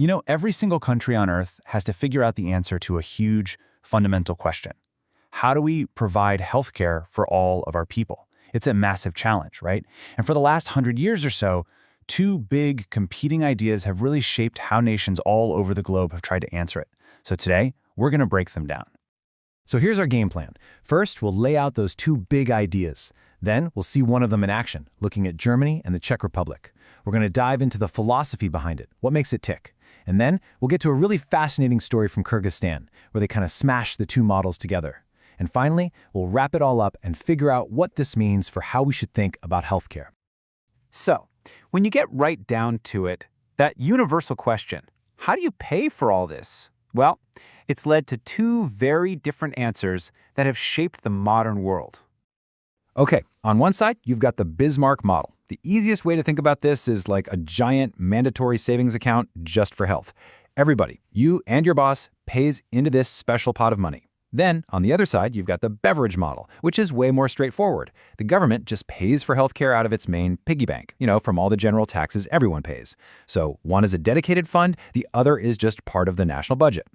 You know, every single country on Earth has to figure out the answer to a huge, fundamental question. How do we provide healthcare for all of our people? It's a massive challenge, right? And for the last 100 years or so, two big competing ideas have really shaped how nations all over the globe have tried to answer it. So today, we're going to break them down. So here's our game plan. First, we'll lay out those two big ideas. Then, we'll see one of them in action, looking at Germany and the Czech Republic. We're going to dive into the philosophy behind it, what makes it tick. And then, we'll get to a really fascinating story from Kyrgyzstan, where they kind of smash the two models together. And finally, we'll wrap it all up and figure out what this means for how we should think about healthcare. So, when you get right down to it, that universal question, how do you pay for all this? Well, it's led to two very different answers that have shaped the modern world. Okay, on one side, you've got the Bismarck model. The easiest way to think about this is like a giant mandatory savings account just for health. Everybody, you and your boss, pays into this special pot of money. Then, on the other side, you've got the Beveridge model, which is way more straightforward. The government just pays for healthcare out of its main piggy bank, from all the general taxes everyone pays. So one is a dedicated fund, the other is just part of the national budget.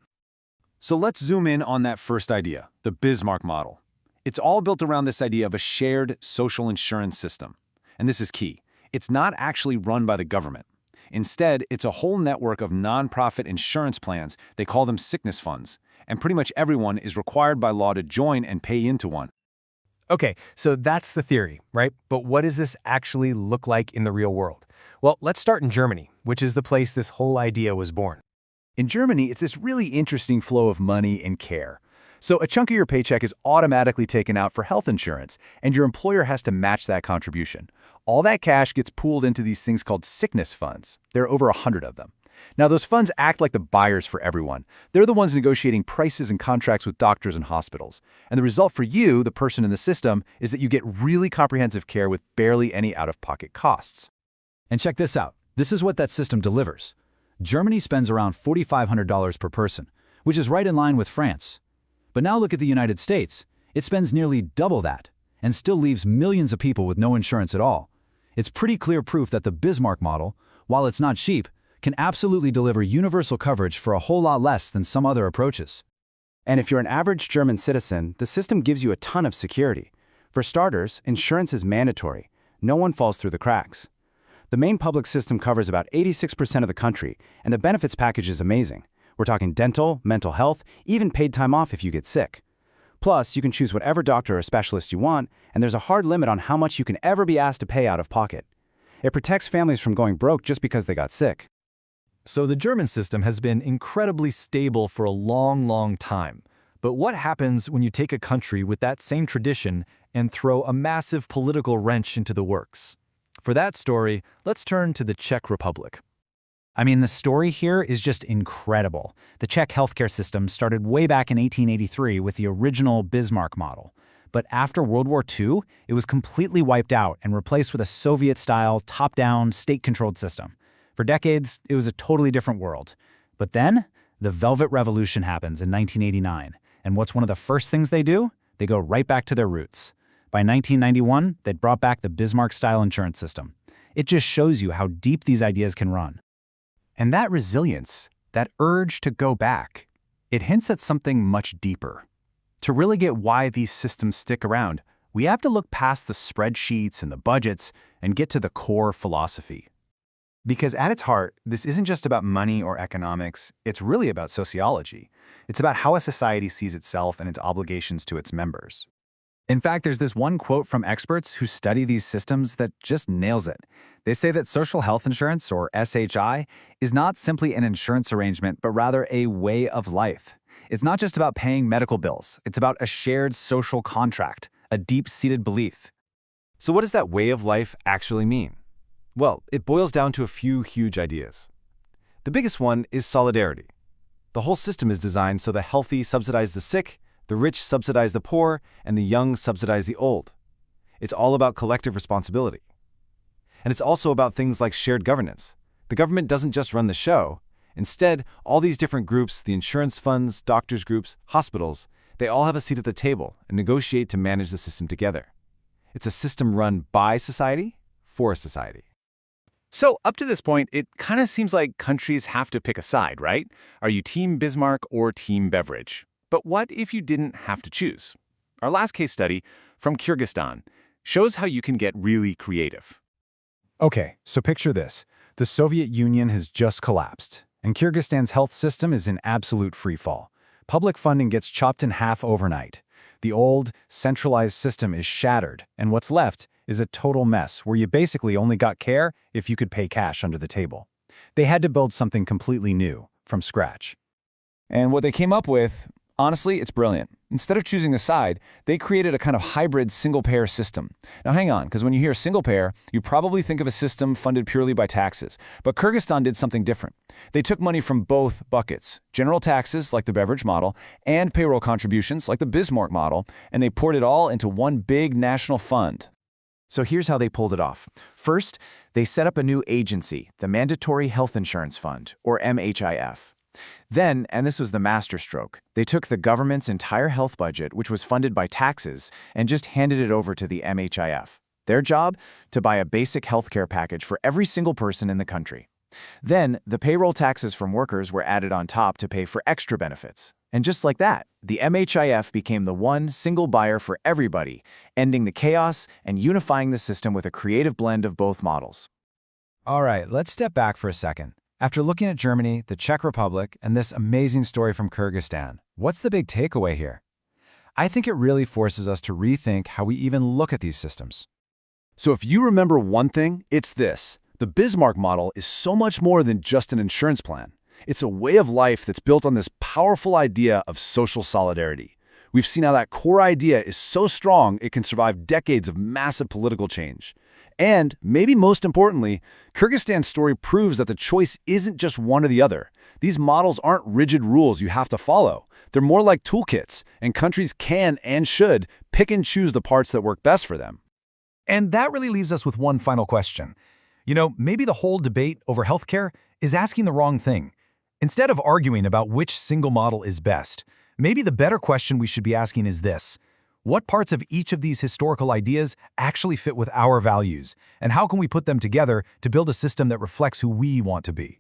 So let's zoom in on that first idea, the Bismarck model. It's all built around this idea of a shared social insurance system. And this is key. It's not actually run by the government. Instead, it's a whole network of nonprofit insurance plans. They call them sickness funds. And pretty much everyone is required by law to join and pay into one. Okay, so that's the theory, right? But what does this actually look like in the real world? Well, let's start in Germany, which is the place this whole idea was born. In Germany, it's this really interesting flow of money and care. So a chunk of your paycheck is automatically taken out for health insurance, and your employer has to match that contribution. All that cash gets pooled into these things called sickness funds. There are over 100 of them. Now, those funds act like the buyers for everyone. They're the ones negotiating prices and contracts with doctors and hospitals. And the result for you, the person in the system, is that you get really comprehensive care with barely any out-of-pocket costs. And check this out. This is what that system delivers. Germany spends around $4,500 per person, which is right in line with France. But now look at the United States. It spends nearly double that, and still leaves millions of people with no insurance at all. It's pretty clear proof that the Bismarck model, while it's not cheap, can absolutely deliver universal coverage for a whole lot less than some other approaches. And if you're an average German citizen, the system gives you a ton of security. For starters, insurance is mandatory. No one falls through the cracks. The main public system covers about 86% of the country, and the benefits package is amazing. We're talking dental, mental health, even paid time off if you get sick. Plus, you can choose whatever doctor or specialist you want, and there's a hard limit on how much you can ever be asked to pay out of pocket. It protects families from going broke just because they got sick. So the German system has been incredibly stable for a long, long time. But what happens when you take a country with that same tradition and throw a massive political wrench into the works? For that story, let's turn to the Czech Republic. I mean, the story here is just incredible. The Czech healthcare system started way back in 1883 with the original Bismarck model. But after World War II, it was completely wiped out and replaced with a Soviet-style, top-down, state-controlled system. For decades, it was a totally different world. But then, the Velvet Revolution happens in 1989. And what's one of the first things they do? They go right back to their roots. By 1991, they'd brought back the Bismarck-style insurance system. It just shows you how deep these ideas can run. And that resilience, that urge to go back, it hints at something much deeper. To really get why these systems stick around, we have to look past the spreadsheets and the budgets and get to the core philosophy. Because at its heart, this isn't just about money or economics, it's really about sociology. It's about how a society sees itself and its obligations to its members. In fact, there's this one quote from experts who study these systems that just nails it. They say that social health insurance, or SHI, is not simply an insurance arrangement, but rather a way of life. It's not just about paying medical bills. It's about a shared social contract, a deep-seated belief. So what does that way of life actually mean? Well, it boils down to a few huge ideas. The biggest one is solidarity. The whole system is designed so the healthy subsidize the sick, the rich subsidize the poor, and the young subsidize the old. It's all about collective responsibility. And it's also about things like shared governance. The government doesn't just run the show. Instead, all these different groups, the insurance funds, doctors' groups, hospitals, they all have a seat at the table and negotiate to manage the system together. It's a system run by society, for society. So up to this point, it kind of seems like countries have to pick a side, right? Are you Team Bismarck or Team Beveridge? But what if you didn't have to choose? Our last case study from Kyrgyzstan shows how you can get really creative. Okay, so picture this. The Soviet Union has just collapsed, and Kyrgyzstan's health system is in absolute freefall. Public funding gets chopped in half overnight. The old, centralized system is shattered, and what's left is a total mess where you basically only got care if you could pay cash under the table. They had to build something completely new, from scratch. And what they came up with, honestly, it's brilliant. Instead of choosing a side, they created a kind of hybrid single-payer system. Now hang on, because when you hear single-payer, you probably think of a system funded purely by taxes. But Kyrgyzstan did something different. They took money from both buckets, general taxes like the Beveridge model, and payroll contributions like the Bismarck model, and they poured it all into one big national fund. So here's how they pulled it off. First, they set up a new agency, the Mandatory Health Insurance Fund, or MHIF. Then, and this was the masterstroke, they took the government's entire health budget, which was funded by taxes, and just handed it over to the MHIF. Their job? To buy a basic healthcare package for every single person in the country. Then, the payroll taxes from workers were added on top to pay for extra benefits. And just like that, the MHIF became the one single buyer for everybody, ending the chaos and unifying the system with a creative blend of both models. All right, let's step back for a second. After looking at Germany, the Czech Republic, and this amazing story from Kyrgyzstan, what's the big takeaway here? I think it really forces us to rethink how we even look at these systems. So if you remember one thing, it's this. The Bismarck model is so much more than just an insurance plan. It's a way of life that's built on this powerful idea of social solidarity. We've seen how that core idea is so strong it can survive decades of massive political change. And, maybe most importantly, Kyrgyzstan's story proves that the choice isn't just one or the other. These models aren't rigid rules you have to follow. They're more like toolkits, and countries can and should pick and choose the parts that work best for them. And that really leaves us with one final question. You know, maybe the whole debate over healthcare is asking the wrong thing. Instead of arguing about which single model is best, maybe the better question we should be asking is this: what parts of each of these historical ideas actually fit with our values, and how can we put them together to build a system that reflects who we want to be?